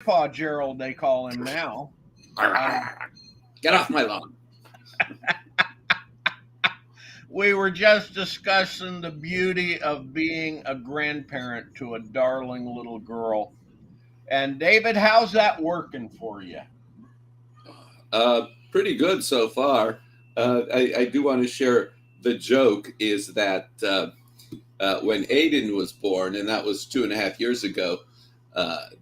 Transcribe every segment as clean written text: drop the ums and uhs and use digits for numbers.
Grandpa Gerald, they call him now. Um, Get off my lawn. we were just discussing the beauty of being a grandparent to a darling little girl. And David, how's that working for you? Pretty good so far. I do want to share the joke is that when Aiden was born, and that was 2.5 years ago,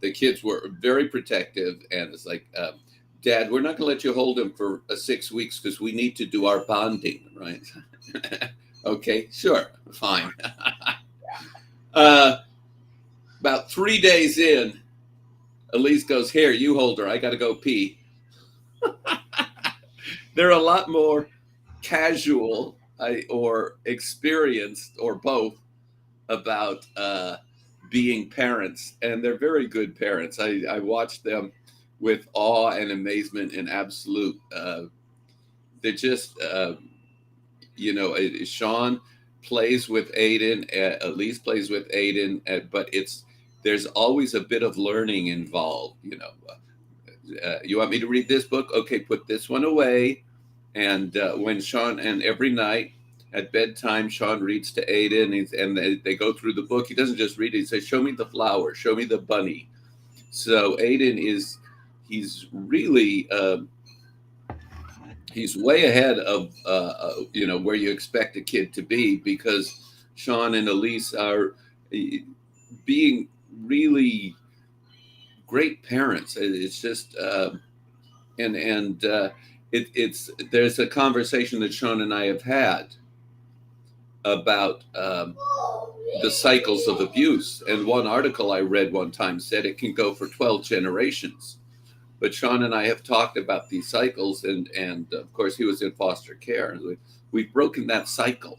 the kids were very protective, and it's like, Dad, we're not going to let you hold him for 6 weeks because we need to do our bonding, right? Okay, sure, fine. uh, about 3 days in, Elise goes, "Here, you hold her. I got to go pee." They're a lot more casual or experienced or both about being parents, and they're very good parents. I watch them with awe and amazement and absolute. They're just, Sean plays with Aiden, Elise plays with Aiden, but there's always a bit of learning involved. You want me to read this book? Okay, put this one away. And when Sean, and every night at bedtime, Sean reads to Aiden, and they go through the book. He doesn't just read it; he says, "Show me the flower, show me the bunny." So Aiden he's really he's way ahead of where you expect a kid to be, because Sean and Elise are being really great parents. It's just it's there's a conversation that Sean and I have had about the cycles of abuse. And one article I read one time said it can go for 12 generations. But Sean and I have talked about these cycles, and of course, he was in foster care. And we've broken that cycle.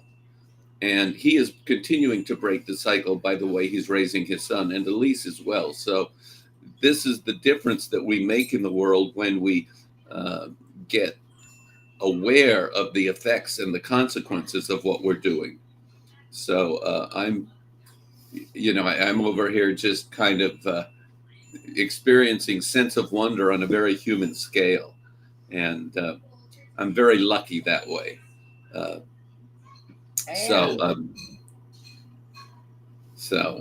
And he is continuing to break the cycle by the way he's raising his son, and Elise as well. So, this is the difference that we make in the world when we uh, get aware of the effects and the consequences of what we're doing. So I'm over here just kind of experiencing sense of wonder on a very human scale, and I'm very lucky that way. Uh, so And um,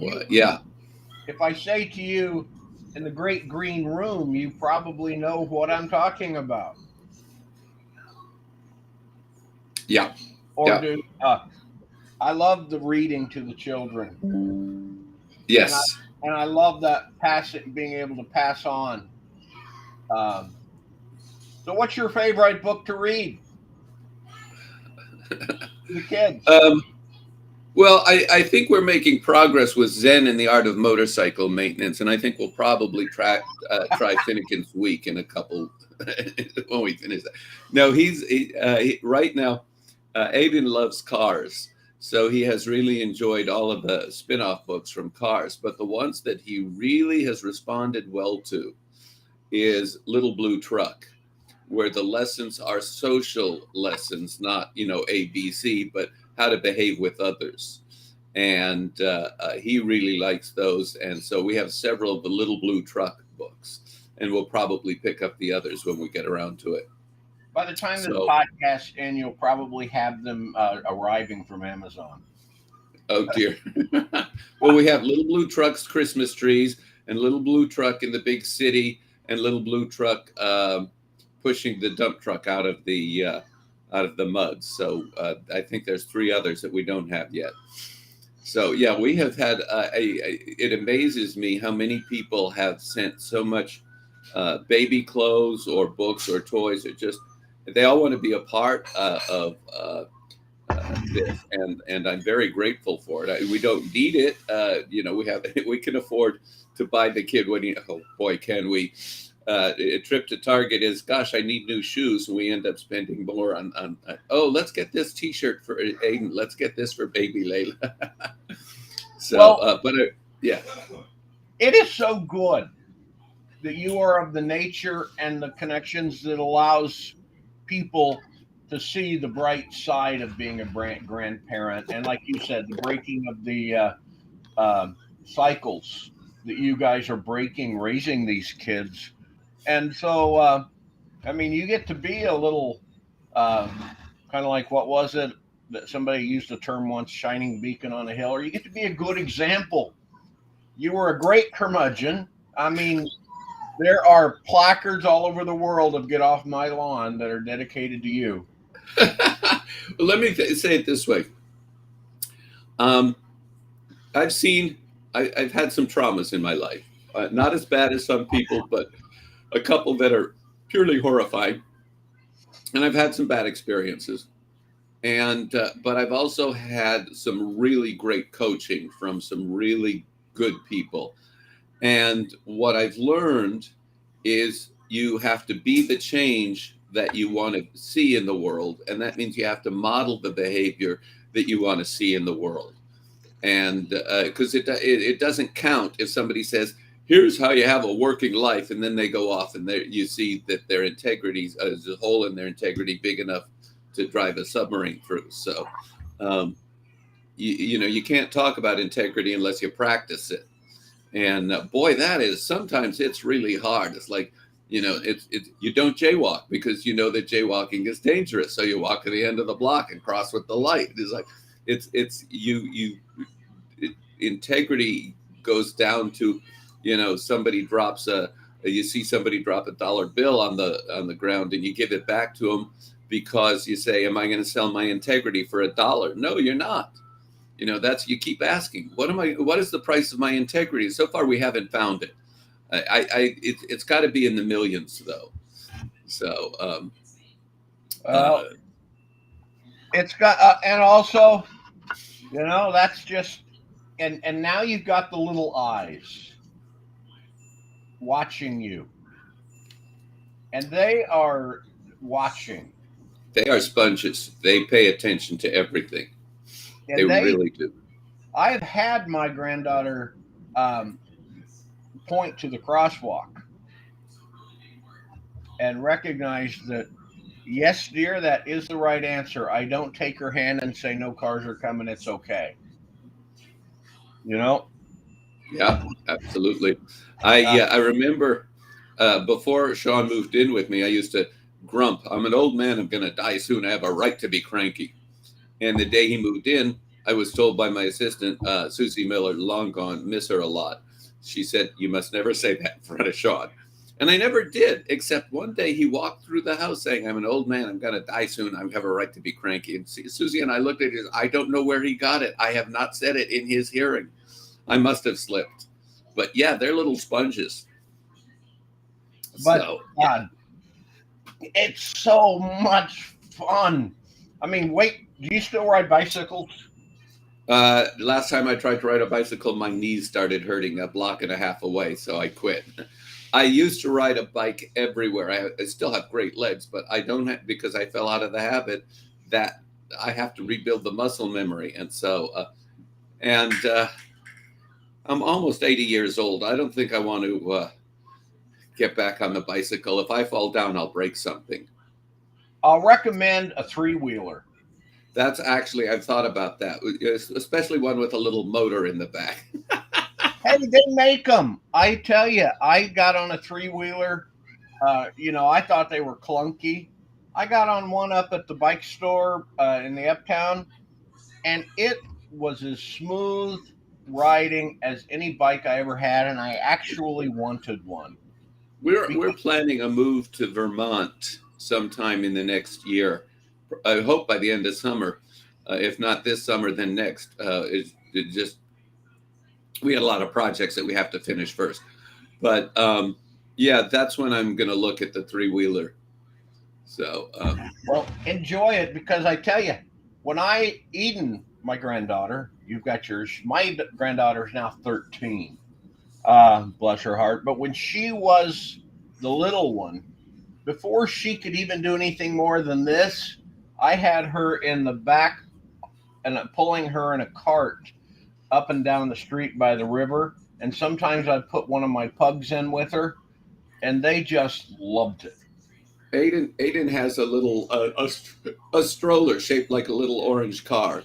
you, yeah, if I say to you in the great green room, you probably know what I'm talking about. yeah, Or yeah, do I love the reading to the children, and I yes. and I love that being able to pass on. Um, so, what's your favorite book to read to the kids? um, Well, I think we're making progress with Zen and the art of motorcycle maintenance, and I think we'll probably try Finnegan's Week in a couple when we finish that. No, right now. Aiden loves Cars, so he has really enjoyed all of the spin-off books from Cars. But the ones that he really has responded well to is Little Blue Truck, where the lessons are social lessons, not ABC, but how to behave with others. And he really likes those. And so we have several of the Little Blue Truck books, and we'll probably pick up the others when we get around to it. By the time this So, podcast ends, you'll probably have them arriving from Amazon. oh dear. Well, we have Little Blue Truck's Christmas trees, and Little Blue Truck in the big city, and Little Blue Truck pushing the dump truck out of the mud. So I think there's three others that we don't have yet. So yeah, we have had it amazes me how many people have sent so much baby clothes or books or toys, or just they all want to be a part of this, and I'm very grateful for it. We don't need it. We have we can afford to buy the kid when he. Oh boy, can we! A trip to Target is, gosh, I need new shoes, and we end up spending more on. Oh, let's get this T-shirt for Aiden. Let's get this for baby Layla. So, Well, yeah, it is so good that you are of the nature and the connections that allows people to see the bright side of being a grandparent, and like you said, the breaking of the cycles. that you guys are breaking raising these kids. And so, I mean, you get to be a little uh, kind of like, what was it that somebody used the term once, shining beacon on a hill, or you get to be a good example. You were a great curmudgeon. I mean, there are placards all over the world of "Get Off My Lawn" that are dedicated to you. Well, let me say it this way. Um, I've seen, I've had some traumas in my life. Not as bad as some people, but a couple that are purely horrifying. And I've had some bad experiences. And but I've also had some really great coaching from some really good people. And what I've learned is you have to be the change that you want to see in the world, and that means you have to model the behavior that you want to see in the world. And because it doesn't count if somebody says, "Here's how you have a working life," and then they go off and there you see that their integrity is a hole in their integrity big enough to drive a submarine through. So, you know, you can't talk about integrity unless you practice it. And boy, that is sometimes it's really hard. It's like, you know, it's you don't jaywalk because you know that jaywalking is dangerous. So you walk to the end of the block and cross with the light. It's like integrity goes down to, you know, somebody drops you see somebody drop $1 bill on the ground and you give it back to them because you say, am I going to sell my integrity for $1? No, you're not. You know, that's, you keep asking, what is the price of my integrity? So far, we haven't found it. It's got to be in the millions though. So, It's got, and also, you know, that's just, and now you've got the little eyes watching you, and they are watching. they are sponges. They pay attention to everything. And They really do. I've had my granddaughter point to the crosswalk and recognize that, yes, dear, that is the right answer. I don't take her hand and say, no cars are coming, it's okay. You know? Yeah, absolutely. I remember before Sean moved in with me, I used to grump. I'm an old man. I'm going to die soon. I have a right to be cranky. And the day he moved in, I was told by my assistant, Susie Miller, long gone, miss her a lot. She said, you must never say that in front of Sean. And I never did, except one day he walked through the house saying, I'm an old man. I'm going to die soon. I have a right to be cranky. And Susie and I looked at it. I don't know where he got it. I have not said it in his hearing. I must have slipped. But yeah, they're little sponges. But So, God, it's so much fun. I mean, wait, do you still ride bicycles? last time I tried to ride a bicycle, my knees started hurting a block and a half away, so I quit. I used to ride a bike everywhere. I still have great legs, but I don't have, because I fell out of the habit, that I have to rebuild the muscle memory. And so, I'm almost 80 years old. I don't think I want to get back on the bicycle. If I fall down, I'll break something. I'll recommend a three-wheeler. That's actually, I've thought about that, especially one with a little motor in the back. Hey, they make them. I tell you, I got on a three-wheeler. You know, I thought they were clunky. I got on one up at the bike store in the Uptown, and it was as smooth riding as any bike I ever had, and I actually wanted one. We're planning a move to Vermont sometime in the next year. I hope by the end of summer. If not this summer, then next. It just, we had a lot of projects that we have to finish first. But yeah, that's when I'm going to look at the three-wheeler. So Well, enjoy it, because I tell you, when Eden, my granddaughter, you've got yours. My granddaughter is now 13. Bless her heart. But when she was the little one, before she could even do anything more than this, I had her in the back and pulling her in a cart up and down the street by the river. And sometimes I'd put one of my pugs in with her, and they just loved it. Aiden has a little a stroller shaped like a little orange car.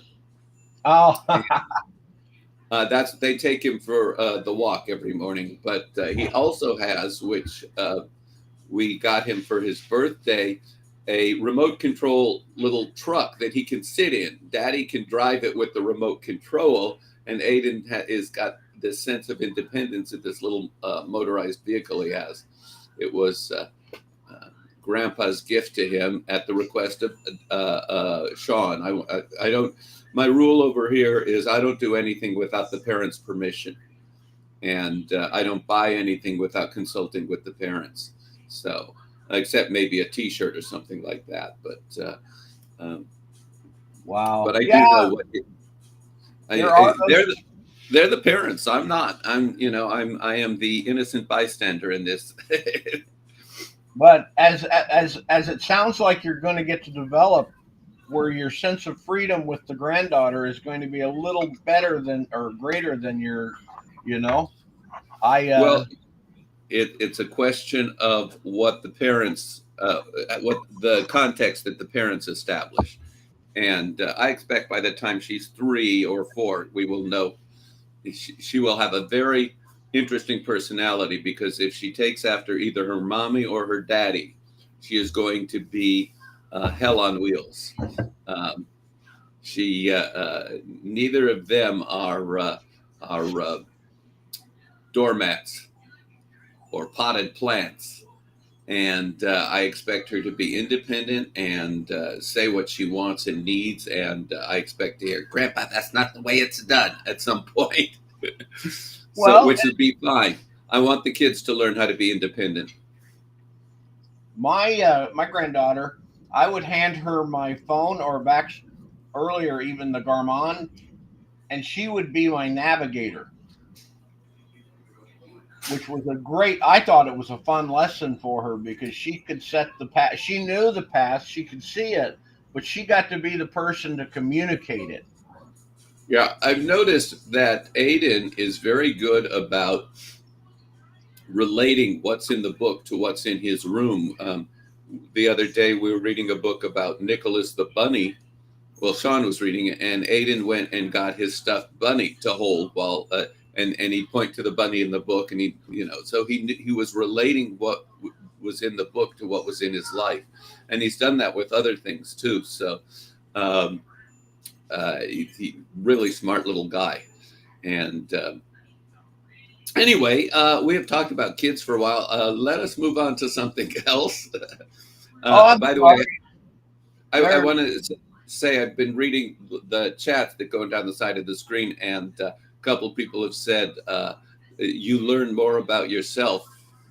Oh, They take him for the walk every morning, but he also has, which we got him for his birthday, a remote control little truck that he can sit in. Daddy can drive it with the remote control, and Aiden is got this sense of independence in this little motorized vehicle he has. It was Grandpa's gift to him at the request of Sean. I don't. My rule over here is I don't do anything without the parents' permission, and I don't buy anything without consulting with the parents. So, except maybe a T-shirt or something like that. Wow. But I Yeah, do know what there are those. they're the parents. I'm not. I am the innocent bystander in this. But as it sounds like you're going to get to develop where your sense of freedom with the granddaughter is going to be a little better than or greater than your, you know, I Well, it's a question of what the parents, what the context that the parents establish. And I expect by the time she's 3 or 4, we will know she will have a very interesting personality, because if she takes after either her mommy or her daddy, she is going to be hell on wheels. Um, she neither of them are doormats or potted plants. And I expect her to be independent and say what she wants and needs. And I expect to hear, "Grandpa, that's not the way it's done," at some point. So, well, which would be fine. I want the kids to learn how to be independent. my granddaughter, I would hand her my phone or back earlier even the Garmin, and she would be my navigator, which was a great. I thought it was a fun lesson for her because she could set the path. She knew the path, she could see it, but she got to be the person to communicate it. Yeah, I've noticed that Aiden is very good about relating what's in the book to what's in his room. The other day, we were reading a book about Nicholas the bunny. Well, Sean was reading it, and Aiden went and got his stuffed bunny to hold while, and he'd point to the bunny in the book, and so he was relating what was in the book to what was in his life, and he's done that with other things too. So, um, he really smart little guy, and anyway, we have talked about kids for a while. Let us move on to something else. Oh, I'm By the way, sorry. I There, want to say I've been reading the chats that go down the side of the screen, and a couple of people have said you learn more about yourself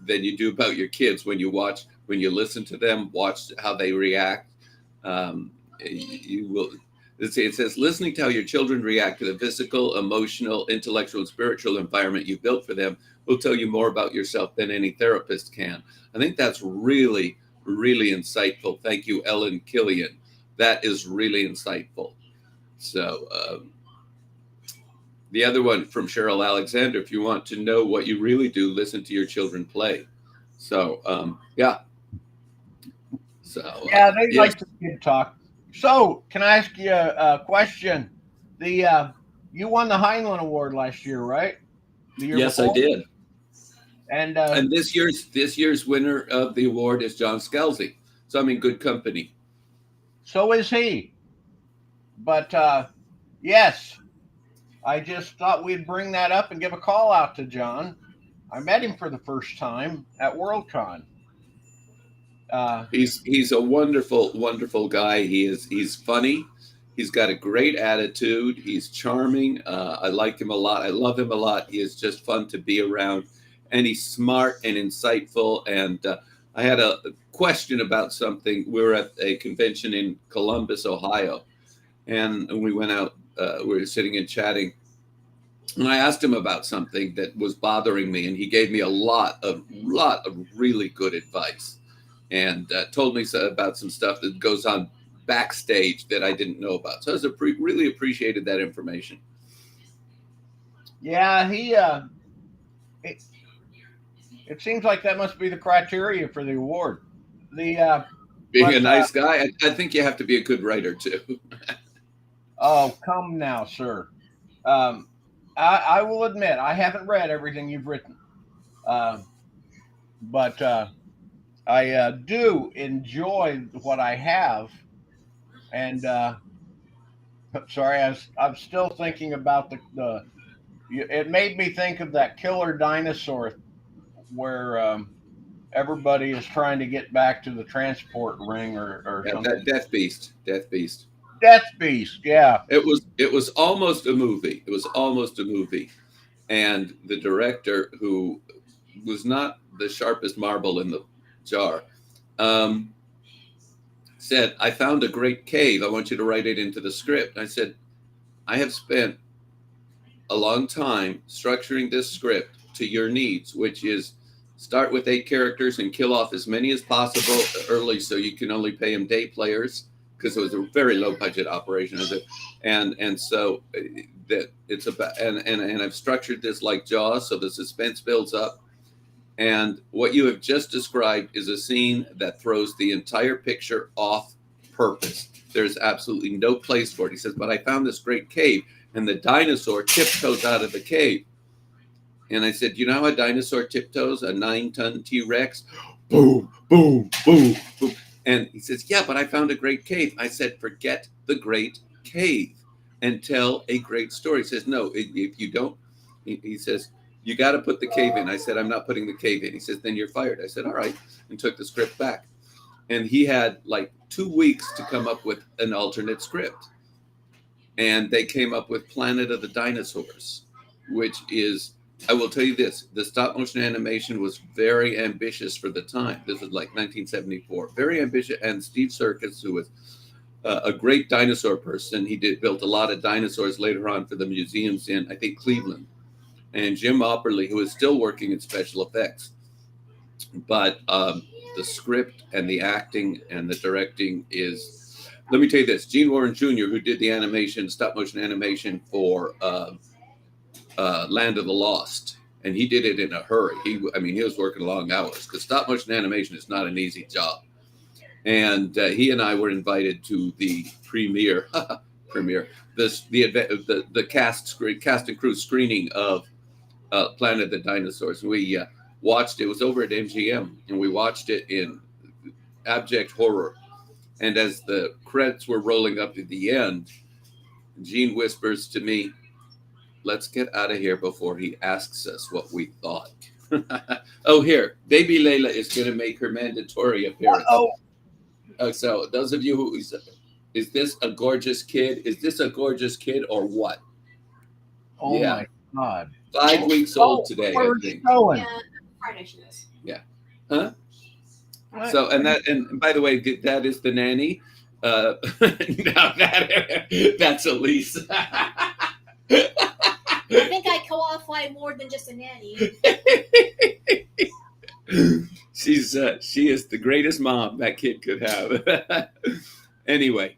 than you do about your kids when you listen to them, watch how they react. You will. It says listening to how your children react to the physical, emotional, intellectual, and spiritual environment you built for them will tell you more about yourself than any therapist can. I think that's really, really insightful. Thank you, Ellen Killian. That is really insightful. So the other one from Cheryl Alexander, if you want to know what you really do, listen to your children play. So yeah. So yeah, they yes, like to kid talk. So, can I ask you a question? The You won the Heinlein Award last year, right? The year yes, I before, did. and And this year's winner of the award is John Scalzi. So I'm in good company. so is he. But yes, I just thought we'd bring that up and give a call out to John. I met him for the first time at WorldCon. Uh, He's a wonderful, wonderful guy. He's funny. He's got a great attitude. He's charming. I like him a lot. I love him a lot. He is just fun to be around, and he's smart and insightful. And I had a question about something. We were at a convention in Columbus, Ohio, and we went out. We were sitting and chatting, and I asked him about something that was bothering me, and he gave me a lot of really good advice, and told me about some stuff that goes on backstage that I didn't know about. So I really appreciated that information. yeah, it, it seems like that must be the criteria for the award. The Being a but nice guy, I think you have to be a good writer too. Oh, come now, sir. Um, I will admit I haven't read everything you've written, uh, but I do enjoy what I have. And sorry, I'm still thinking about the. It made me think of that killer dinosaur where everybody is trying to get back to the transport ring or Yeah, something. Death Beast. Death Beast. Death Beast, yeah. It was almost a movie. It was almost a movie, and the director, who was not the sharpest marble in the jar, um, said, "I found a great cave. I want you to write it into the script." I said, "I have spent a long time structuring this script to your needs, which is start with 8 characters and kill off as many as possible early, so you can only pay them day players, because it was a very low budget operation, and so that it's about and I've structured this like Jaws, so the suspense builds up, and what you have just described is a scene that throws the entire picture off purpose. There's absolutely no place for it." He says, "But I found this great cave, and the dinosaur tiptoes out of the cave." And I said, "You know how a dinosaur tiptoes? A 9-ton T-Rex? Boom, boom, boom, boom." And he says, "Yeah, but I found a great cave." I said, "Forget the great cave and tell a great story." He says, "No, if you don't," he says, "you got to put the cave in." I said, "I'm not putting the cave in." He says, "Then you're fired." I said, "All right," and took the script back. And he had like 2 weeks to come up with an alternate script. And they came up with Planet of the Dinosaurs, which is, I will tell you this, the stop motion animation was very ambitious for the time. This was like 1974, very ambitious. And Steve Serkis, who was a great dinosaur person, he built a lot of dinosaurs later on for the museums in, I think, Cleveland. And Jim Opperly, who is still working in special effects. But the script and the acting and the directing is, let me tell you this, Gene Warren Jr., who did the animation, stop motion animation for Land of the Lost, and he did it in a hurry. He was working long hours, because stop motion animation is not an easy job. And he and I were invited to the premiere, the cast and crew screening of Planet of the Dinosaurs. We watched it. It was over at MGM, and we watched it in abject horror. And as the credits were rolling up to the end, Gene whispers to me, "Let's get out of here before he asks us what we thought." Oh, here, baby Layla is going to make her mandatory appearance. Oh, So those of you who, is this a gorgeous kid? Is this a gorgeous kid or what? oh Yeah. my God. 5 weeks old today, I Where's think. Owen? Yeah, Friday she is. Yeah. Huh? So, and by the way, that is the nanny. No, that's Elise. I think I qualify more than just a nanny. She is the greatest mom that kid could have. Anyway,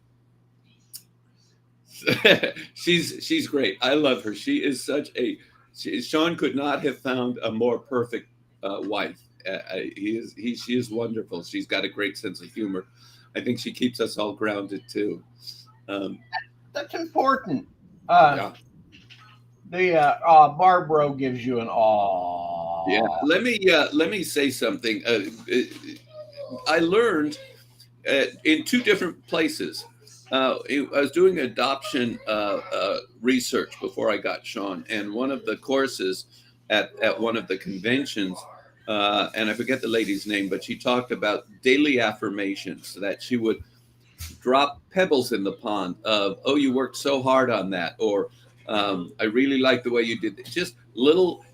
she's great. I love her. She is Sean could not have found a more perfect wife. She is wonderful. She's got a great sense of humor. I think she keeps us all grounded too. That's important. Yeah. The Barbaro gives you an awe. Yeah. Let me say something. I learned in 2 different places. I was doing adoption research before I got Sean, and one of the courses at one of the conventions, and I forget the lady's name, but she talked about daily affirmations, that she would drop pebbles in the pond of, "Oh, you worked so hard on that," or "I really like the way you did it." Just little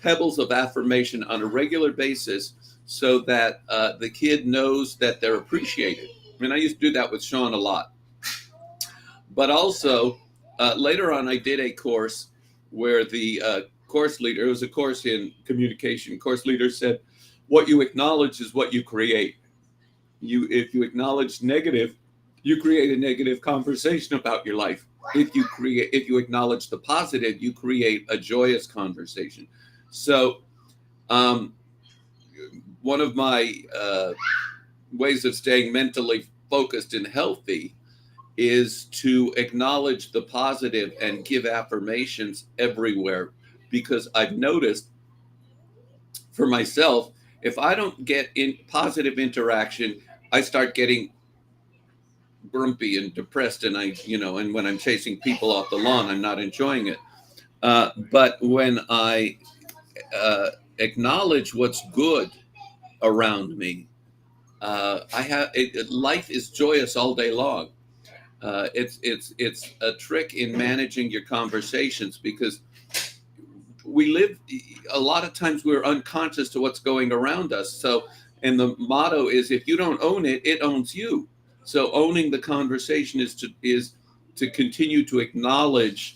pebbles of affirmation on a regular basis, so that the kid knows that they're appreciated. I mean, I used to do that with Sean a lot. But also, later on, I did a course where the course leader, it was a course in communication, course leader said, "What you acknowledge is what you create. If you acknowledge negative, you create a negative conversation about your life. If you acknowledge the positive, you create a joyous conversation." So, one of my ways of staying mentally focused and healthy is to acknowledge the positive and give affirmations everywhere, because I've noticed for myself, if I don't get in positive interaction, I start getting grumpy and depressed, and and when I'm chasing people off the lawn, I'm not enjoying it. But when I acknowledge what's good around me, life is joyous all day long. It's a trick in managing your conversations, because we live a lot of times we're unconscious to what's going around us. So, and the motto is, if you don't own it, it owns you. So owning the conversation is to continue to acknowledge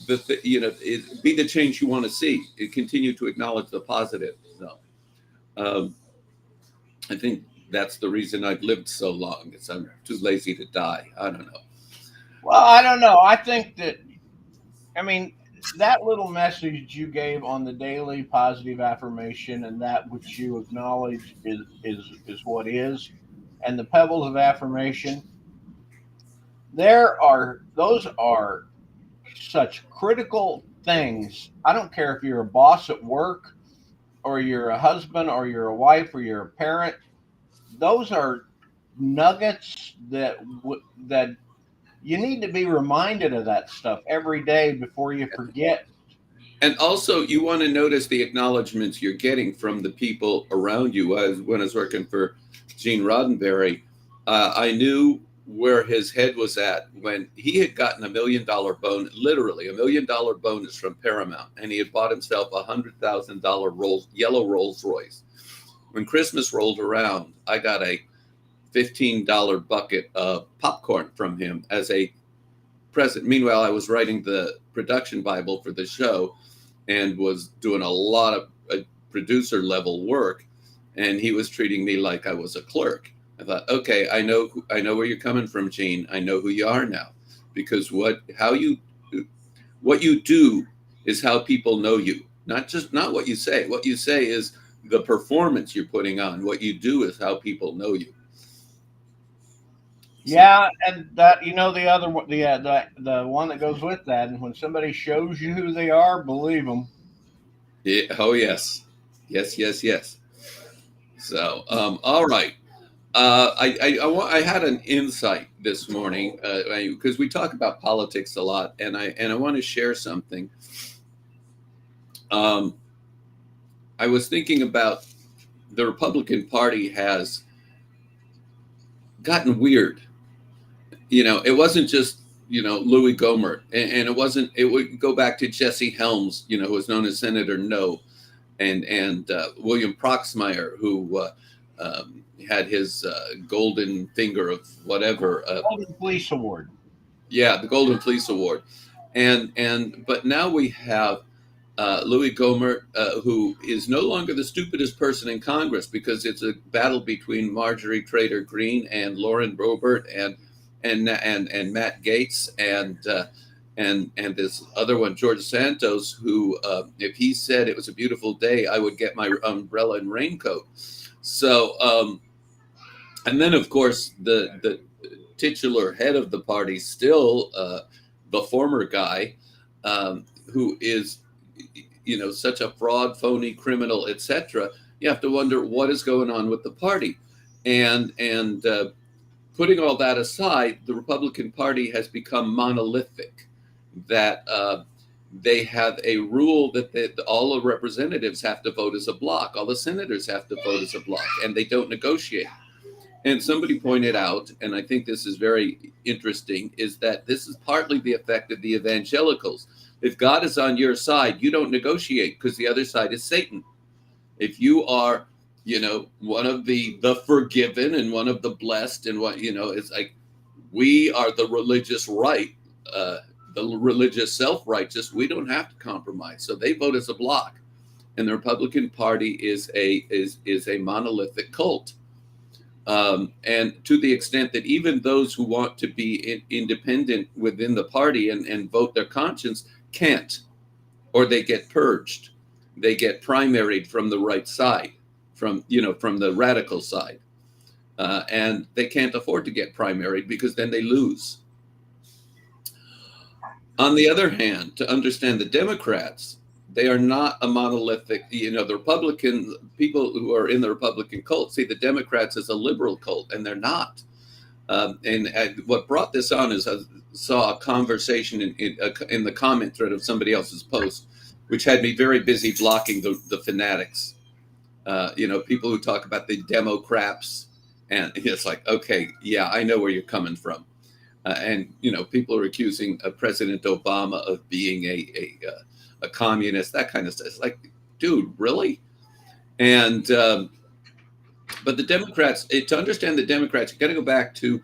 be the change you want to see. Continue to acknowledge the positive. So I think that's the reason I've lived so long. It's I'm too lazy to die. I don't know. Well, I don't know. I think that, I mean, that little message you gave on the daily positive affirmation, and that which you acknowledge is what is, and the pebbles of affirmation, those are such critical things. I don't care if you're a boss at work, or you're a husband, or you're a wife, or you're a parent. Those are nuggets that you need to be reminded of that stuff every day before you forget. And also, you want to notice the acknowledgments you're getting from the people around you. When I was working for Gene Roddenberry, I knew where his head was at when he had gotten $1 million bonus, literally $1 million bonus from Paramount, and he had bought himself a $100,000 yellow Rolls Royce. When Christmas rolled around, I got a $15 bucket of popcorn from him as a present. Meanwhile, I was writing the production Bible for the show and was doing a lot of producer level work, and he was treating me like I was a clerk. I thought, okay, I know where you're coming from, Gene. I know who you are now, because what you do is how people know you. Not what you say. What you say is the performance you're putting on. What you do is how people know you. Yeah, and that, the other one, the one that goes with that, and when somebody shows you who they are, believe them. Yeah, oh yes, yes. So, all right. I had an insight this morning because we talk about politics a lot, and I want to share something. I was thinking about the Republican Party has gotten weird. It wasn't just Louis Gohmert, and it would go back to Jesse Helms, who was known as Senator No, and William Proxmire, who had his golden finger of whatever. Golden Fleece Award. Yeah, the Golden Fleece Award. But now we have Louis Gohmert, who is no longer the stupidest person in Congress, because it's a battle between Marjorie Taylor Greene and Lauren Boebert and Matt Gaetz and this other one, George Santos, who if he said it was a beautiful day, I would get my umbrella and raincoat. So, and then of course the titular head of the party, still the former guy, who is such a fraud, phony, criminal, etc. You have to wonder what is going on with the party, and putting all that aside, the Republican Party has become monolithic. That they have a rule that all the representatives have to vote as a block, all the senators have to vote as a block, and they don't negotiate. And somebody pointed out, and I think this is very interesting, is that this is partly the effect of the evangelicals. If God is on your side, you don't negotiate, because the other side is Satan. If you are, one of the forgiven and one of the blessed, and it's like, we are the religious right, the religious self-righteous. We don't have to compromise. So they vote as a block, and the Republican Party is a monolithic cult. And to the extent that even those who want to be independent within the party and vote their conscience can't, or they get purged. They get primaried from the right side, from the radical side. And they can't afford to get primaried, because then they lose. On the other hand, to understand the Democrats, they are not a monolithic, the Republican people who are in the Republican cult see the Democrats as a liberal cult, and they're not. And what brought this on is I saw a conversation in the comment thread of somebody else's post, which had me very busy blocking the fanatics. People who talk about the Democrats, and it's like, okay, yeah, I know where you're coming from. And people are accusing President Obama of being a communist, that kind of stuff. It's like, dude, really? And but the Democrats, to understand the Democrats, you got to go back to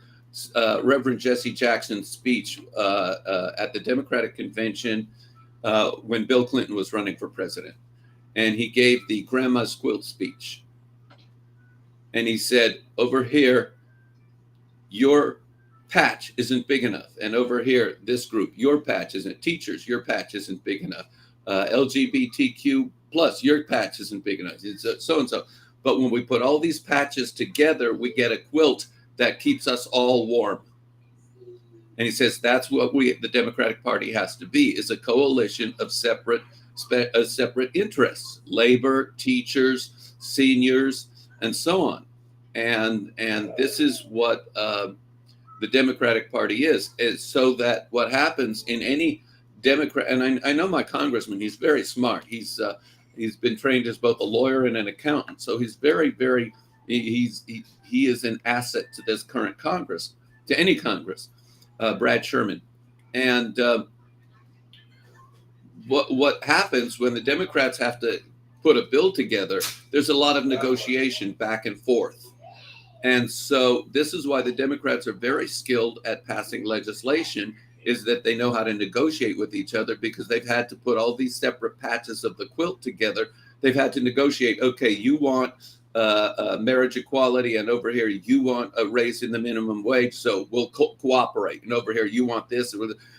Reverend Jesse Jackson's speech at the Democratic convention when Bill Clinton was running for president, and he gave the Grandma's Quilt speech, and he said, "Over here, your patch isn't big enough, and over here, this group, your patch isn't. Teachers, your patch isn't big enough. LGBTQ plus, your patch isn't big enough. It's so and so." But when we put all these patches together, we get a quilt that keeps us all warm. And he says that's what the Democratic Party has to be, is a coalition of separate interests: labor, teachers, seniors, and so on. And this is what the Democratic Party is so that what happens in any Democrat, and I know my congressman, he's very smart. He's been trained as both a lawyer and an accountant. So he's very, very, he is an asset to this current Congress, to any Congress, Brad Sherman. And what happens when the Democrats have to put a bill together, there's a lot of negotiation back and forth. And so this is why the Democrats are very skilled at passing legislation, is that they know how to negotiate with each other, because they've had to put all these separate patches of the quilt together. They've had to negotiate, okay, you want marriage equality, and over here you want a raise in the minimum wage, so we'll cooperate. And over here you want this,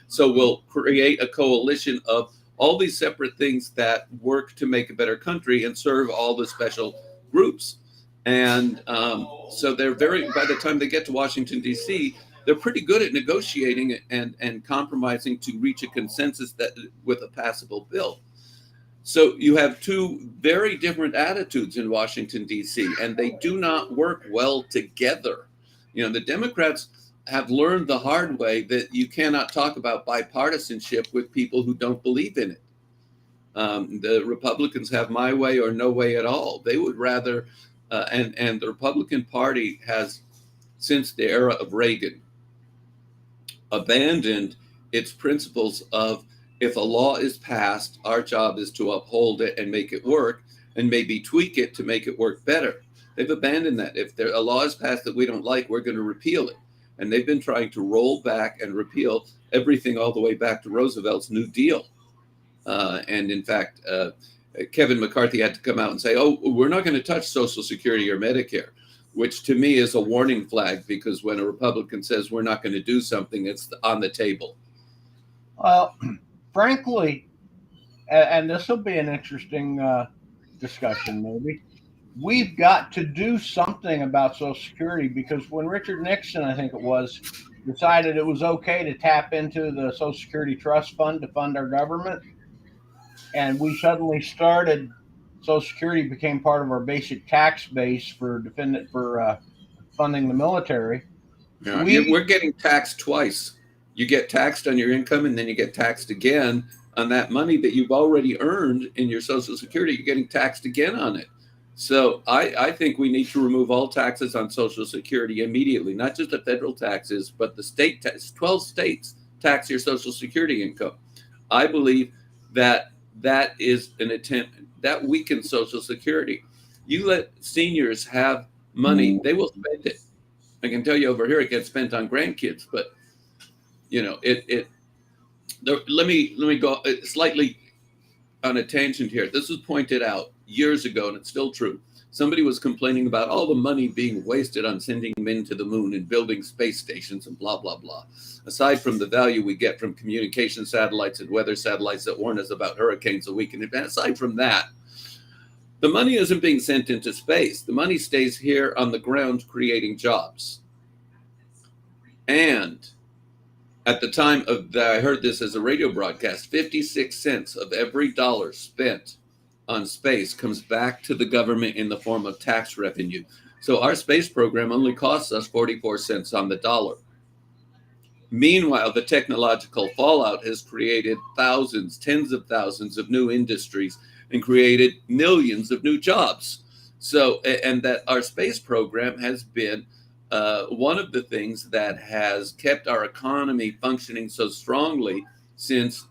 so we'll create a coalition of all these separate things that work to make a better country and serve all the special groups. And so they're by the time they get to Washington, D.C., they're pretty good at negotiating and compromising to reach a consensus with a passable bill. So you have two very different attitudes in Washington, D.C., and they do not work well together. The Democrats have learned the hard way that you cannot talk about bipartisanship with people who don't believe in it. The Republicans have my way or no way at all. They would rather, and the Republican Party has, since the era of Reagan, abandoned its principles of, if a law is passed, our job is to uphold it and make it work, and maybe tweak it to make it work better. They've abandoned that. If a law is passed that we don't like, we're going to repeal it. And they've been trying to roll back and repeal everything all the way back to Roosevelt's New Deal. And in fact, Kevin McCarthy had to come out and say, oh, we're not going to touch Social Security or Medicare, which to me is a warning flag, because when a Republican says we're not going to do something, it's on the table. Well, frankly, and this will be an interesting discussion maybe, we've got to do something about Social Security, because when Richard Nixon, I think it was, decided it was okay to tap into the Social Security Trust Fund to fund our government, and we suddenly started, Social Security became part of our basic tax base for funding the military. Yeah, we're getting taxed twice. You get taxed on your income, and then you get taxed again on that money that you've already earned in your Social Security. You're getting taxed again on it. So I think we need to remove all taxes on Social Security immediately, not just the federal taxes, but the state tax. 12 states tax your Social Security income. I believe that is an attempt that weakens Social Security. You let seniors have money, they will spend it. I can tell you over here, it gets spent on grandkids, but let me go slightly on a tangent here. This was pointed out years ago, and it's still true. Somebody was complaining about all the money being wasted on sending men to the moon and building space stations and blah, blah, blah. Aside from the value we get from communication satellites and weather satellites that warn us about hurricanes a week in advance, aside from that, the money isn't being sent into space. The money stays here on the ground creating jobs. And At the time of that, I heard this as a radio broadcast, 56 cents of every dollar spent on space comes back to the government in the form of tax revenue. So our space program only costs us 44 cents on the dollar. Meanwhile, the technological fallout has created thousands, tens of thousands of new industries and created millions of new jobs. So, and that our space program has been one of the things that has kept our economy functioning so strongly since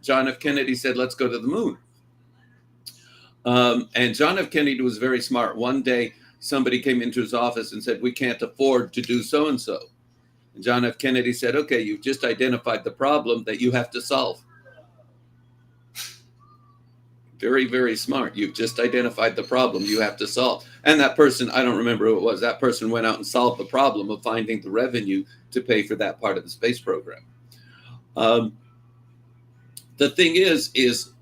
John F. Kennedy said, let's go to the moon. And John F. Kennedy was very smart. One day, somebody came into his office and said, we can't afford to do so and so. And John F. Kennedy said, okay, you've just identified the problem that you have to solve. Very, very smart. You've just identified the problem you have to solve. And that person, I don't remember who it was, that person went out and solved the problem of finding the revenue to pay for that part of the space program. The thing is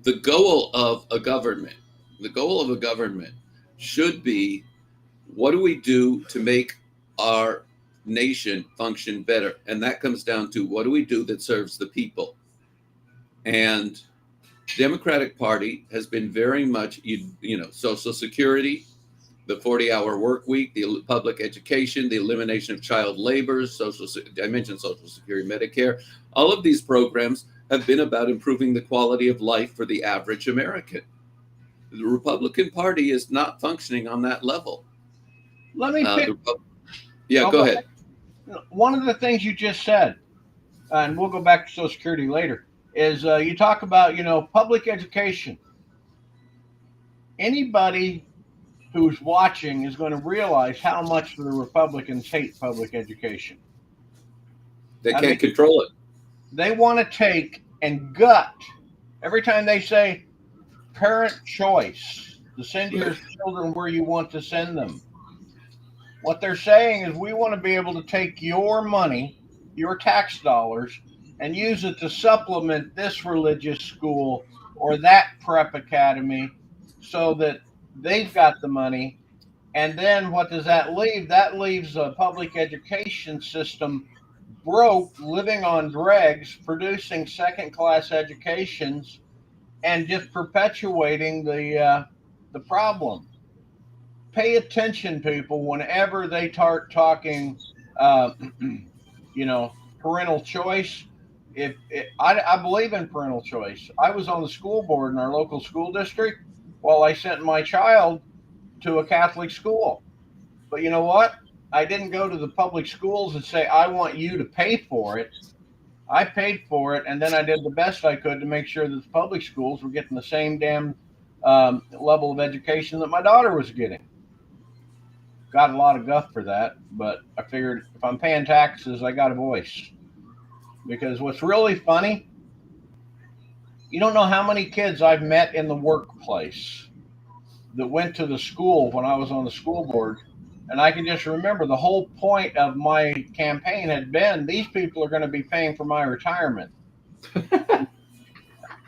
the goal of a government should be, what do we do to make our nation function better? And that comes down to, what do we do that serves the people? And Democratic Party has been very much, Social Security, the 40-hour work week, the public education, the elimination of child labor, I mentioned Social Security, Medicare. All of these programs have been about improving the quality of life for the average American. The Republican Party is not functioning on that level. Let me pick. Go ahead. One of the things you just said, and we'll go back to Social Security later, is you talk about, public education. Anybody who's watching is going to realize how much the Republicans hate public education. They can't control it. They want to take and gut every time they say parent choice, to send your children where you want to send them. What they're saying is, we want to be able to take your money, your tax dollars, and use it to supplement this religious school or that prep academy so that they've got the money. And then what does that leave? That leaves a public education system broke, living on dregs, producing second-class educations, and just perpetuating the problem. Pay attention, people, whenever they start talking, parental choice. I believe in parental choice. I was on the school board in our local school district while I sent my child to a Catholic school. But you know what? I didn't go to the public schools and say, I want you to pay for it. I paid for it, and then I did the best I could to make sure that the public schools were getting the same damn level of education that my daughter was getting. Got a lot of guff for that, but I figured if I'm paying taxes, I got a voice. Because what's really funny, you don't know how many kids I've met in the workplace that went to the school when I was on the school board. And I can just remember the whole point of my campaign had been, these people are going to be paying for my retirement.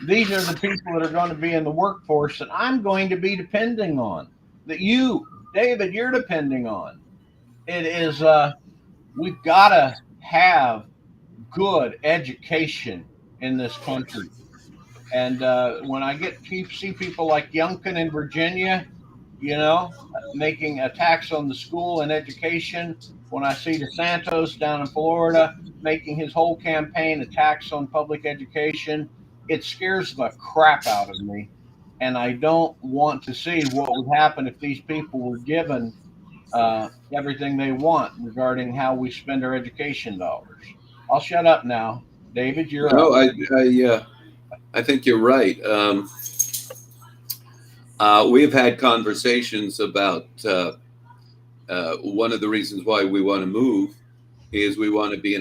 These are the people that are going to be in the workforce that I'm going to be depending on, that you, David, you're depending on. It is, we've got to have good education in this country. And when I see people like Youngkin in Virginia, making a tax on the school and education, when I see DeSantis down in Florida making his whole campaign a tax on public education, it scares the crap out of me. And I don't want to see what would happen if these people were given everything they want regarding how we spend our education dollars. I'll shut up now. David, you're up. I think you're right. We've had conversations about one of the reasons why we want to move is we want to be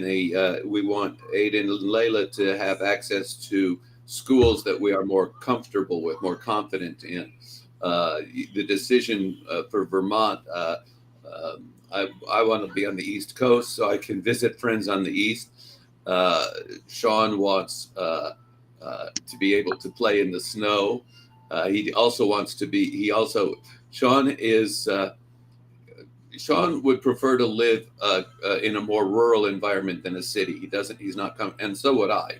we want Aiden and Layla to have access to schools that we are more comfortable with, more confident in. The decision for Vermont, I want to be on the East Coast so I can visit friends on the East. Sean wants to be able to play in the snow. He also wants to be, Sean is, Sean would prefer to live in a more rural environment than a city. He's not coming, and so would I.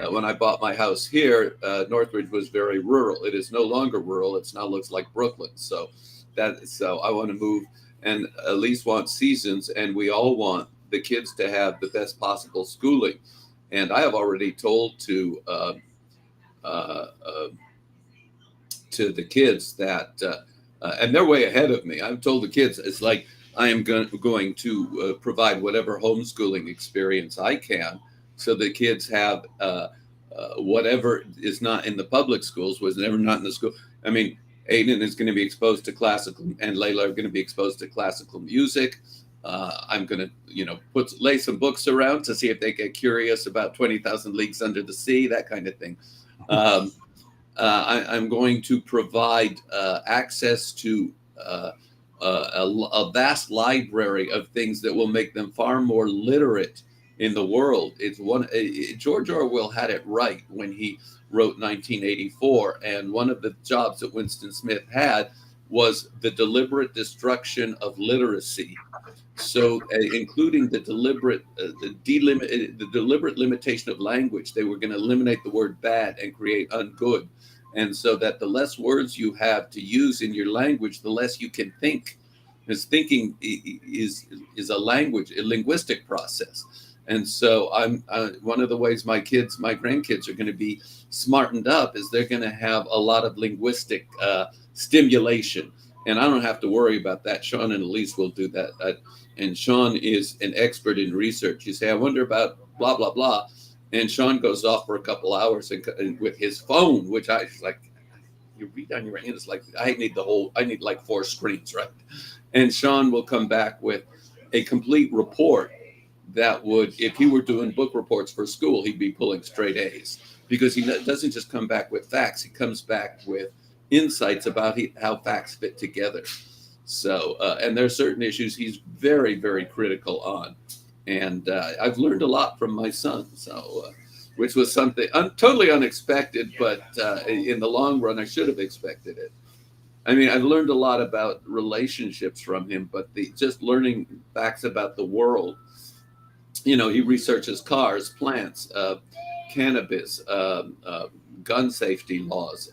When I bought my house here, Northridge was very rural. It is no longer rural. It now looks like Brooklyn. So I want to move, and Elise wants seasons, and we all want the kids to have the best possible schooling. And I have already told to the kids that, and they're way ahead of me. I've told the kids it's like I am going to provide whatever homeschooling experience I can, so the kids have whatever is not in the public schools was never not in the school. I mean, Aiden is going to be exposed to classical, and Layla are going to be exposed to classical music. I'm going to, lay some books around to see if they get curious about 20,000 Leagues Under the Sea, that kind of thing. I'm going to provide access to a vast library of things that will make them far more literate in the world. George Orwell had it right when he wrote 1984, and one of the jobs that Winston Smith had was the deliberate destruction of literacy. So, including the deliberate limitation of language. They were going to eliminate the word bad and create ungood, and so that the less words you have to use in your language, the less you can think. Because thinking is a linguistic process. And so one of the ways my grandkids are going to be smartened up is they're going to have a lot of linguistic stimulation. And I don't have to worry about that. Sean and Elise will do that. And Sean is an expert in research. You say, I wonder about blah, blah, blah. And Sean goes off for a couple hours and with his phone, which I like, you read on your hand, it's like, I need like 4 screens, right? And Sean will come back with a complete report that would, if he were doing book reports for school, he'd be pulling straight A's, because he doesn't just come back with facts. He comes back with insights about how facts fit together. So, and there are certain issues he's very, very critical on. And I've learned a lot from my son, so which was something totally unexpected, but in the long run, I should have expected it. I mean, I've learned a lot about relationships from him, but just learning facts about the world. He researches cars, plants, cannabis, gun safety laws.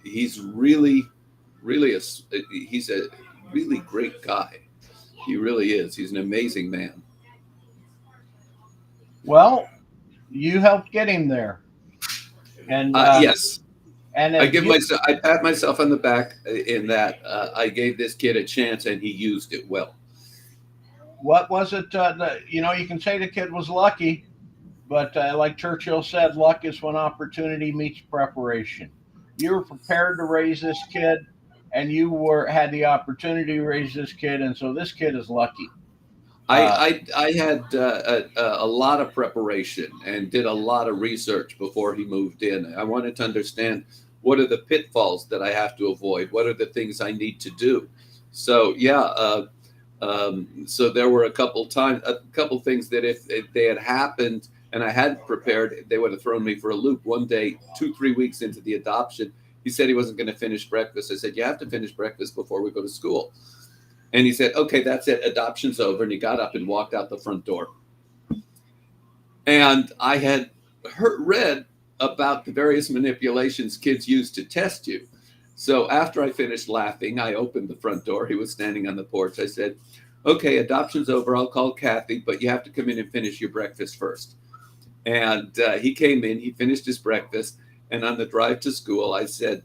He's really he's a really great guy. He really is. He's an amazing man. Well, you helped get him there, and yes. And I pat myself on the back in that I gave this kid a chance and he used it well. What was it? You can say the kid was lucky, but like Churchill said, luck is when opportunity meets preparation. You were prepared to raise this kid, and you had the opportunity to raise this kid, and so this kid is lucky. I had a lot of preparation and did a lot of research before he moved in. I wanted to understand what are the pitfalls that I have to avoid, what are the things I need to do. So so there were a couple things that if they had happened and I hadn't prepared, they would have thrown me for a loop. One day, 2-3 weeks into the adoption, he said he wasn't going to finish breakfast. I said, you have to finish breakfast before we go to school. And he said, okay, that's it. Adoption's over. And he got up and walked out the front door. And I had read about the various manipulations kids use to test you. So after I finished laughing, I opened the front door. He was standing on the porch. I said, okay, adoption's over. I'll call Kathy, but you have to come in and finish your breakfast first. And he came in. He finished his breakfast. And on the drive to school, I said,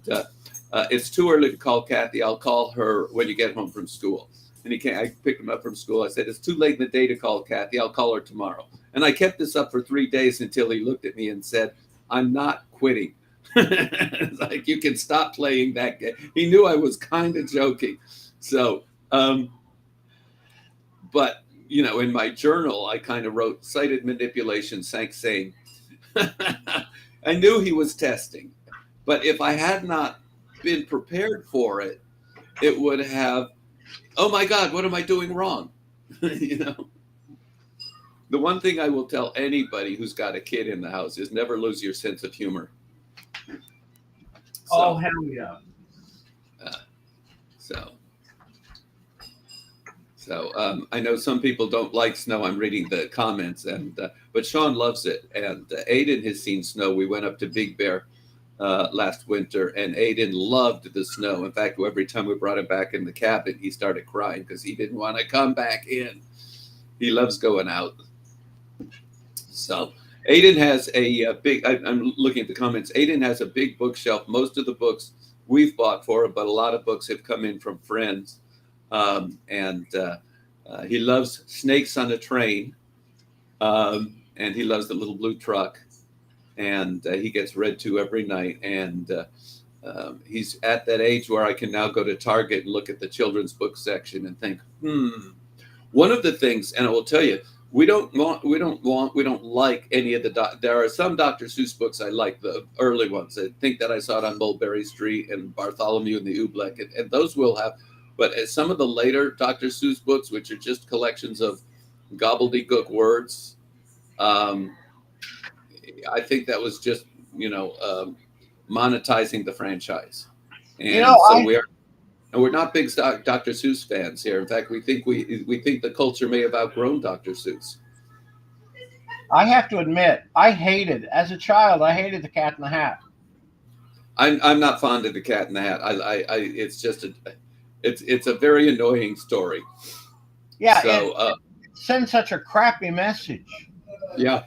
it's too early to call Kathy. I'll call her when you get home from school. And I picked him up from school. I said, it's too late in the day to call Kathy. I'll call her tomorrow. And I kept this up for 3 days until he looked at me and said, I'm not quitting. It's like, you can stop playing that game. He knew I was kind of joking. So, but, in my journal, I kind of wrote cited manipulation, sank sane. I knew he was testing. But if I had not been prepared for it, it would have, oh my God, what am I doing wrong? The one thing I will tell anybody who's got a kid in the house is never lose your sense of humor. Oh, hell yeah. So I know some people don't like snow. I'm reading the comments, and but Sean loves it. And Aiden has seen snow. We went up to Big Bear last winter, and Aiden loved the snow. In fact, every time we brought him back in the cabin, he started crying because he didn't want to come back in. He loves going out. So Aiden has a big. I'm looking at the comments. Aiden has a big bookshelf. Most of the books we've bought for him, but a lot of books have come in from friends. And he loves Snakes on a Train, and he loves The Little Blue Truck, and he gets read to every night. And he's at that age where I can now go to Target and look at the children's book section and think, one of the things, and I will tell you, we don't like any of the. There are some Dr. Seuss books I like, the early ones. I think that I saw it on Mulberry Street and Bartholomew and the Oobleck, and those will have. But some of the later Dr. Seuss books, which are just collections of gobbledygook words, I think that was just, monetizing the franchise. And we're not big Dr. Seuss fans here. In fact, we think the culture may have outgrown Dr. Seuss. I have to admit, as a child, I hated the Cat in the Hat. I'm not fond of the Cat in the Hat. It's just it's a very annoying story. Yeah, so it sends such a crappy message. Yeah.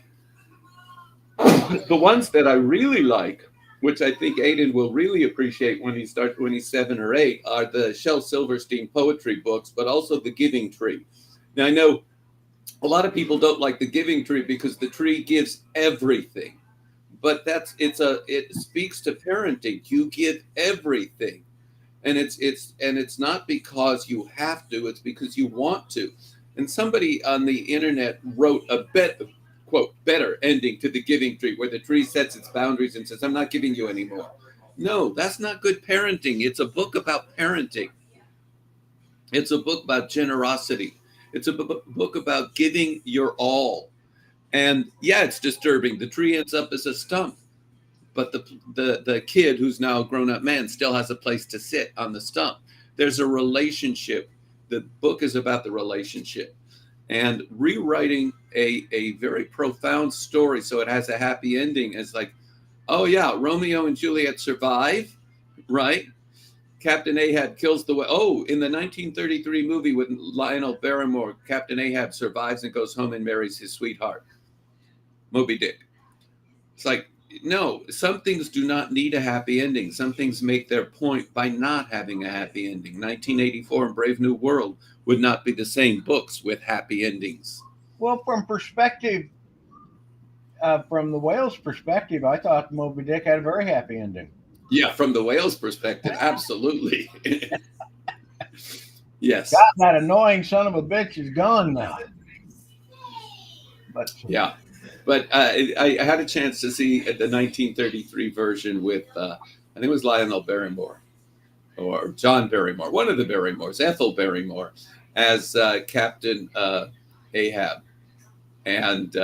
The ones that I really like, which I think Aiden will really appreciate when he's 7 or 8, are the Shel Silverstein poetry books, but also The Giving Tree. Now I know a lot of people don't like The Giving Tree because the tree gives everything, but it speaks to parenting. You give everything. And it's not because you have to, it's because you want to. And somebody on the internet wrote a better ending to The Giving Tree, where the tree sets its boundaries and says, I'm not giving you anymore. No, that's not good parenting. It's a book about parenting. It's a book about generosity. It's a book about giving your all. And yeah, it's disturbing. The tree ends up as a stump. But the kid, who's now a grown-up man, still has a place to sit on the stump. There's a relationship. The book is about the relationship. And rewriting a very profound story so it has a happy ending is like, oh yeah, Romeo and Juliet survive, right? Captain Ahab kills the whale. Oh, in the 1933 movie with Lionel Barrymore, Captain Ahab survives and goes home and marries his sweetheart, Moby Dick. It's like, no, some things do not need a happy ending. Some things make their point by not having a happy ending. 1984 and Brave New World would not be the same books with happy endings. Well, from the whale's perspective, I thought Moby Dick had a very happy ending. Yeah, from the whale's perspective, absolutely. Yes. God, that annoying son of a bitch is gone now. But yeah. But I had a chance to see the 1933 version with, I think it was Lionel Barrymore or John Barrymore, one of the Barrymores, Ethel Barrymore, as Captain Ahab. And,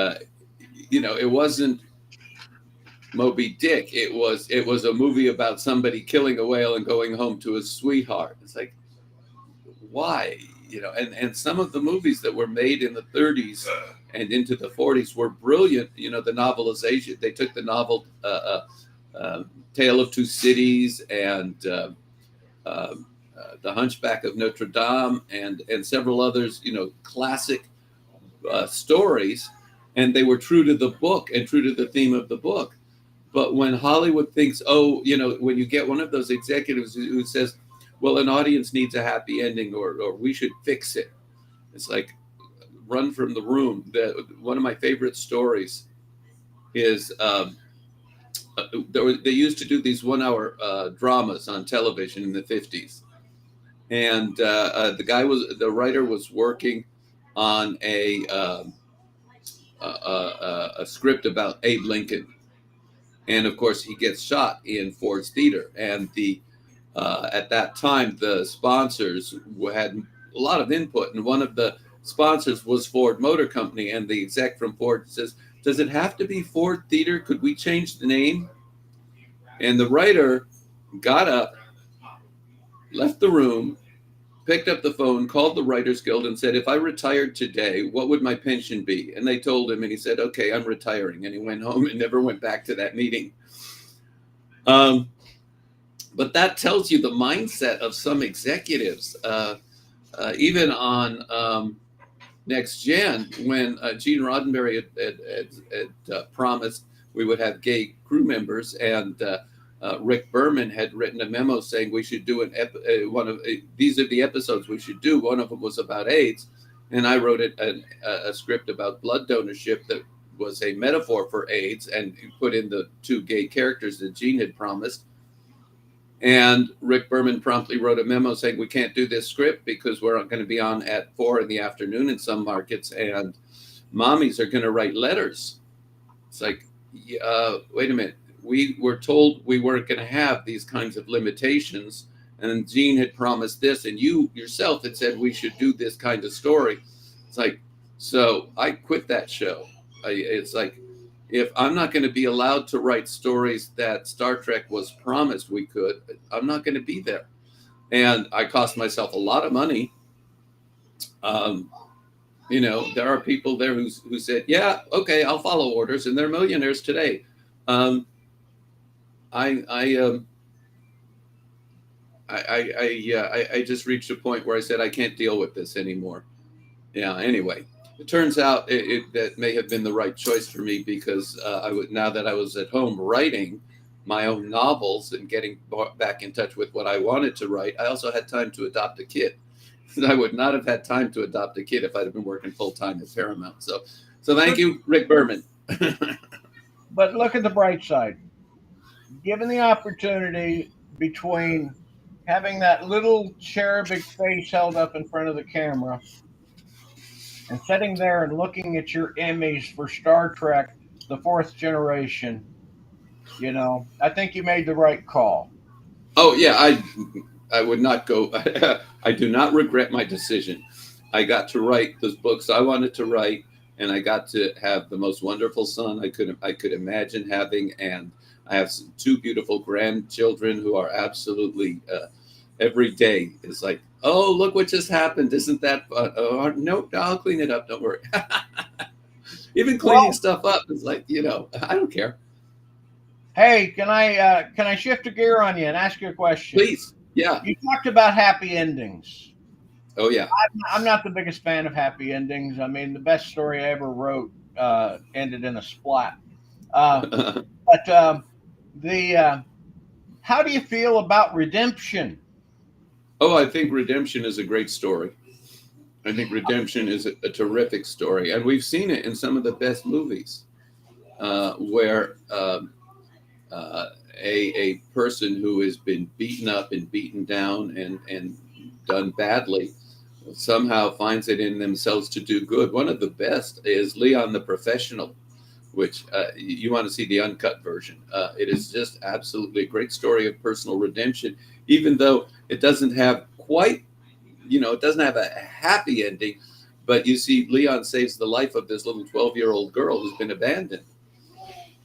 it wasn't Moby Dick. It was a movie about somebody killing a whale and going home to his sweetheart. It's like, why? And some of the movies that were made in the 30s and into the 40s were brilliant. The novelization, they took the novel Tale of Two Cities and The Hunchback of Notre Dame and several others, classic stories, and they were true to the book and true to the theme of the book. But when Hollywood thinks, when you get one of those executives who says, well, an audience needs a happy ending or we should fix it, it's like, run from the room. One of my favorite stories is they used to do these 1-hour dramas on television in the 50s. And the writer was working on a script about Abe Lincoln. And of course, he gets shot in Ford's Theater. And at that time, the sponsors had a lot of input. And one of the sponsors was Ford Motor Company. And the exec from Ford says, does it have to be Ford Theater? Could we change the name? And the writer got up, left the room, picked up the phone, called the Writers Guild, and said, if I retired today, what would my pension be? And they told him, and he said, okay, I'm retiring. And he went home and never went back to that meeting. But that tells you the mindset of some executives, even on Next Gen, when Gene Roddenberry had promised we would have gay crew members, and Rick Berman had written a memo saying we should do these are the episodes we should do. One of them was about AIDS, and I wrote a script about blood donorship that was a metaphor for AIDS, and put in the 2 gay characters that Gene had promised. And Rick Berman promptly wrote a memo saying we can't do this script because we're going to be on at 4 in the afternoon in some markets, and mommies are going to write letters. It's like, wait a minute. We were told we weren't going to have these kinds of limitations, and Gene had promised this, and you yourself had said we should do this kind of story. It's like, so I quit that show. It's like, if I'm not going to be allowed to write stories that Star Trek was promised we could, I'm not going to be there. And I cost myself a lot of money. There are people there who said, yeah, okay, I'll follow orders, and they're millionaires today. I just reached a point where I said, I can't deal with this anymore. Yeah, anyway. It turns out that may have been the right choice for me, because now that I was at home writing my own novels and getting back in touch with what I wanted to write, I also had time to adopt a kid. I would not have had time to adopt a kid if I'd have been working full time at Paramount. So thank you, Rick Berman. But look at the bright side. Given the opportunity between having that little cherubic face held up in front of the camera and sitting there and looking at your image for Star Trek, the 4th generation, I think you made the right call. Oh, yeah, I would not go. I do not regret my decision. I got to write those books I wanted to write, and I got to have the most wonderful son I could imagine having, and I have 2 beautiful grandchildren who are absolutely every day is like, oh, look what just happened. Isn't that fun? Oh, no, I'll clean it up. Don't worry. Even cleaning stuff up is like, I don't care. Hey, can I shift a gear on you and ask you a question? Please. Yeah. You talked about happy endings. Oh, yeah. I'm not the biggest fan of happy endings. I mean, the best story I ever wrote ended in a splat. But how do you feel about redemption? Oh, I think redemption is a great story. I think redemption is a terrific story. And we've seen it in some of the best movies where a person who has been beaten up and beaten down and done badly somehow finds it in themselves to do good. One of the best is Leon the Professional, which you want to see the uncut version. It is just absolutely a great story of personal redemption, even though it doesn't have quite, it doesn't have a happy ending, but you see Leon saves the life of this little 12-year-old girl who's been abandoned.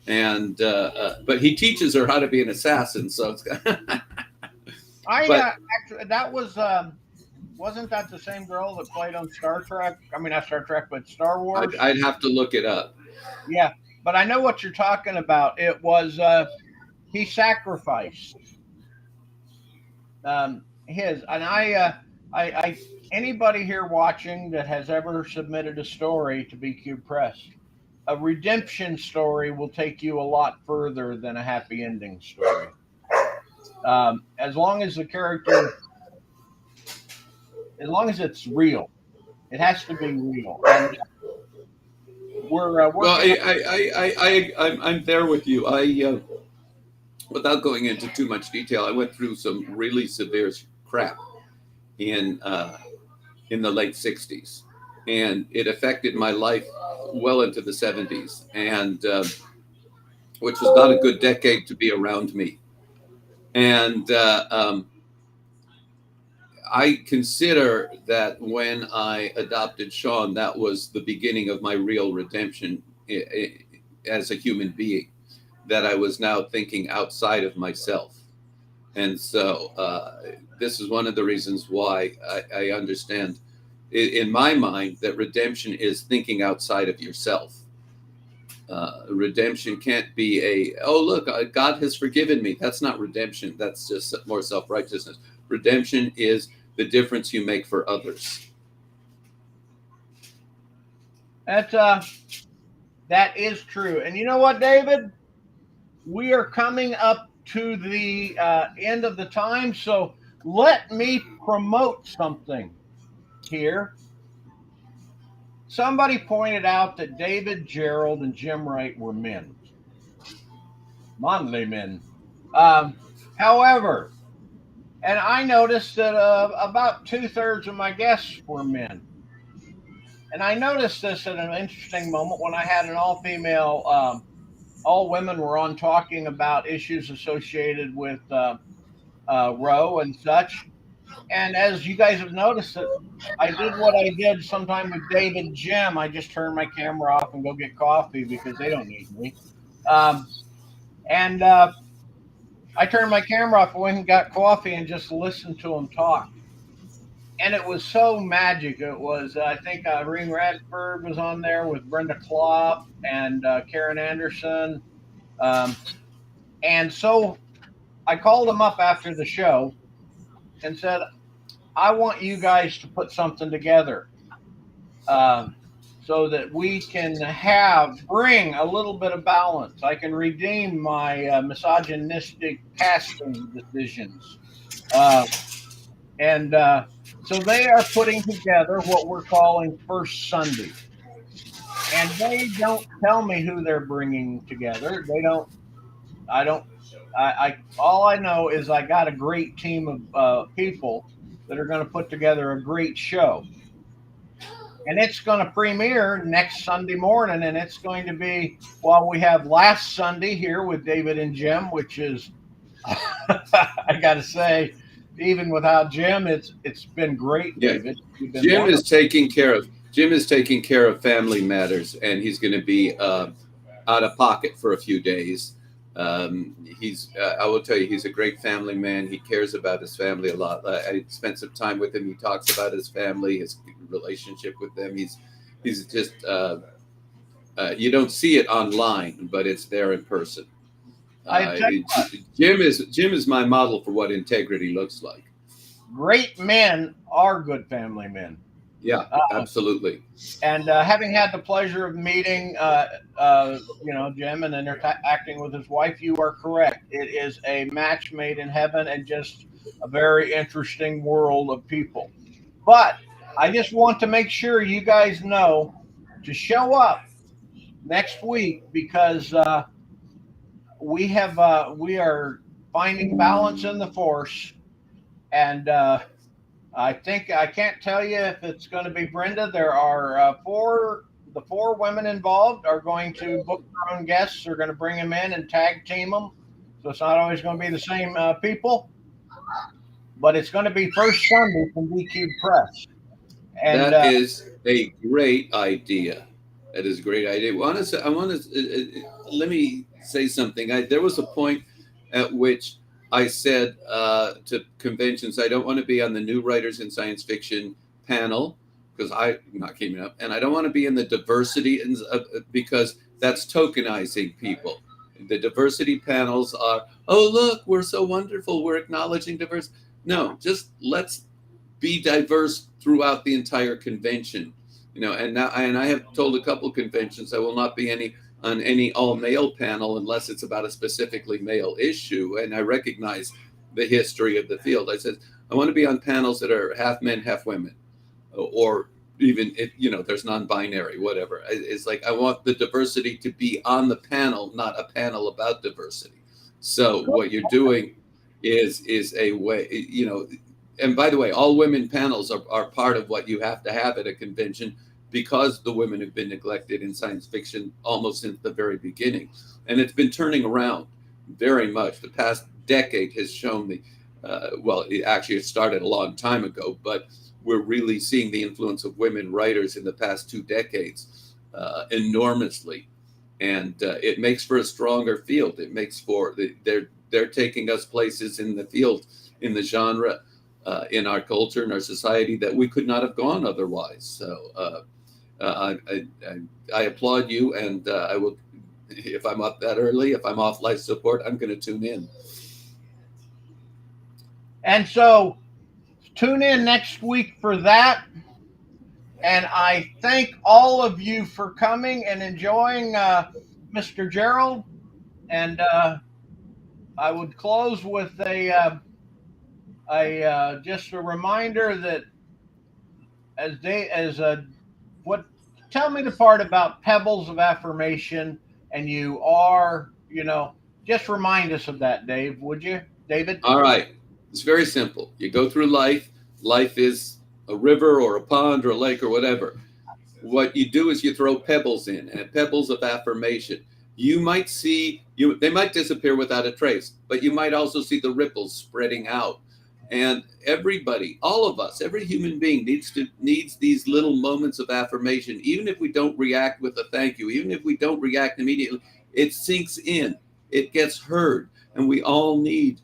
And, but he teaches her how to be an assassin. So it's actually, that was, wasn't that the same girl that played on Star Trek? I mean, not Star Trek, but Star Wars. I'd have to look it up. Yeah, but I know what you're talking about. It was he sacrificed his, and I anybody here watching that has ever submitted a story to BQ Press, a redemption story will take you a lot further than a happy ending story. As long as the character, as long as it's real, it has to be real. And well, I'm there with you. Without going into too much detail, I went through some really severe crap in the late 60s, and it affected my life well into the 70s, and which was not a good decade to be around me. And I consider that when I adopted Sean, that was the beginning of my real redemption as a human being, that I was now thinking outside of myself. And so this is one of the reasons why I understand, in my mind, that redemption is thinking outside of yourself. Redemption can't be oh, look, God has forgiven me. That's not redemption. That's just more self-righteousness. Redemption is the difference you make for others. That is true. And you know what, David? We are coming up to the end of the time, so let me promote something here. Somebody pointed out that David, Gerrold, and Jim Wright were men, manly men. However, and I noticed that about 2/3 of my guests were men. And I noticed this at an interesting moment when I had an all-female, all women were on talking about issues associated with Roe and such. And as you guys have noticed, that I did what I did sometime with Dave and Jim. I just turned my camera off and go get coffee because they don't need me. And I turned my camera off, went and got coffee, and just listened to them talk. And it was so magic. It was, I think, Reen Radford was on there with Brenda Klopp and Karen Anderson. And so I called them up after the show and said, I want you guys to put something together so that we can bring a little bit of balance. I can redeem my misogynistic casting decisions. So they are putting together what we're calling First Sunday. And they don't tell me who they're bringing together. All I know is I got a great team of people that are going to put together a great show. And it's going to premiere next Sunday morning. And it's going to be, while we have last Sunday here with David and Jim, which is, I got to say, even without Jim, it's been great, Yeah. David. Jim is taking care of family matters, and he's going to be out of pocket for a few days. I will tell you, he's a great family man. He cares about his family a lot. I spent some time with him. He talks about his family, his relationship with them. He's just you don't see it online, but it's there in person. Jim is my model for what integrity looks like. Great men are good family men. Yeah, absolutely. And having had the pleasure of meeting, Jim and interacting with his wife, you are correct. It is a match made in heaven and just a very interesting world of people. But I just want to make sure you guys know to show up next week because we are finding balance in the force, and I think I can't tell you if it's going to be Brenda. There are four women involved are going to book their own guests. They're going to bring them in and tag team them, so it's not always going to be the same people, but it's going to be First Sunday from DQ Press. And that is a great idea. That is a great idea. Let me say something. There was a point at which I said to conventions, I don't want to be on the new writers in science fiction panel because I'm not keeping up, and I don't want to be in the diversity because that's tokenizing people. The diversity panels are, oh look, we're so wonderful, we're acknowledging diversity. No, just let's be diverse throughout the entire convention. And I have told a couple conventions I will not be on any all-male panel unless it's about a specifically male issue. And I recognize the history of the field. I said, I want to be on panels that are half men, half women, or even if, there's non-binary, whatever. It's like, I want the diversity to be on the panel, not a panel about diversity. So what you're doing is a way, and by the way, all women panels are part of what you have to have at a convention, because the women have been neglected in science fiction almost since the very beginning. And it's been turning around very much. The past decade has shown it started a long time ago, but we're really seeing the influence of women writers in the past 2 decades enormously. And it makes for a stronger field. It makes for, they're taking us places in the field, in the genre in our culture and our society that we could not have gone otherwise. So I applaud you, and I will. If I'm up that early, if I'm off life support, I'm going to tune in. And so tune in next week for that. And I thank all of you for coming and enjoying Mr. Gerrold. And I would close with just a reminder that what tell me the part about pebbles of affirmation, and just remind us of that, Dave, would you, David? All right. It's very simple. You go through life. Life is a river or a pond or a lake or whatever. What you do is you throw pebbles in, and pebbles of affirmation. You might see they might disappear without a trace, but you might also see the ripples spreading out. And everybody, all of us, every human being needs these little moments of affirmation. Even if we don't react with a thank you, even if we don't react immediately, it sinks in, it gets heard, and we all need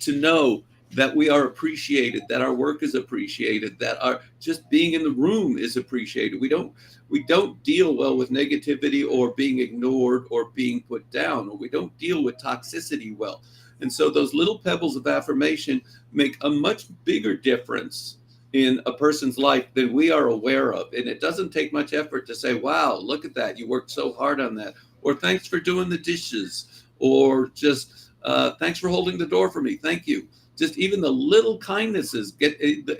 to know that we are appreciated, that our work is appreciated, that our just being in the room is appreciated. We don't deal well with negativity or being ignored or being put down, or we don't deal with toxicity well. And so those little pebbles of affirmation make a much bigger difference in a person's life than we are aware of. And it doesn't take much effort to say, wow, look at that, you worked so hard on that, or thanks for doing the dishes, or just thanks for holding the door for me, thank you. Just even the little kindnesses,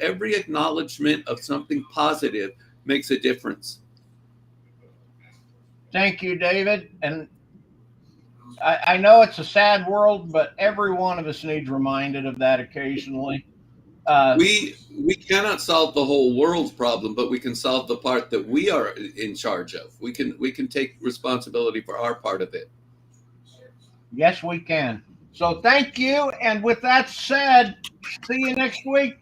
every acknowledgement of something positive makes a difference. Thank you, David. And I know it's a sad world, but every one of us needs reminded of that occasionally. We cannot solve the whole world's problem, but we can solve the part that we are in charge of. We can take responsibility for our part of it. Yes, we can. So thank you. And with that said, see you next week.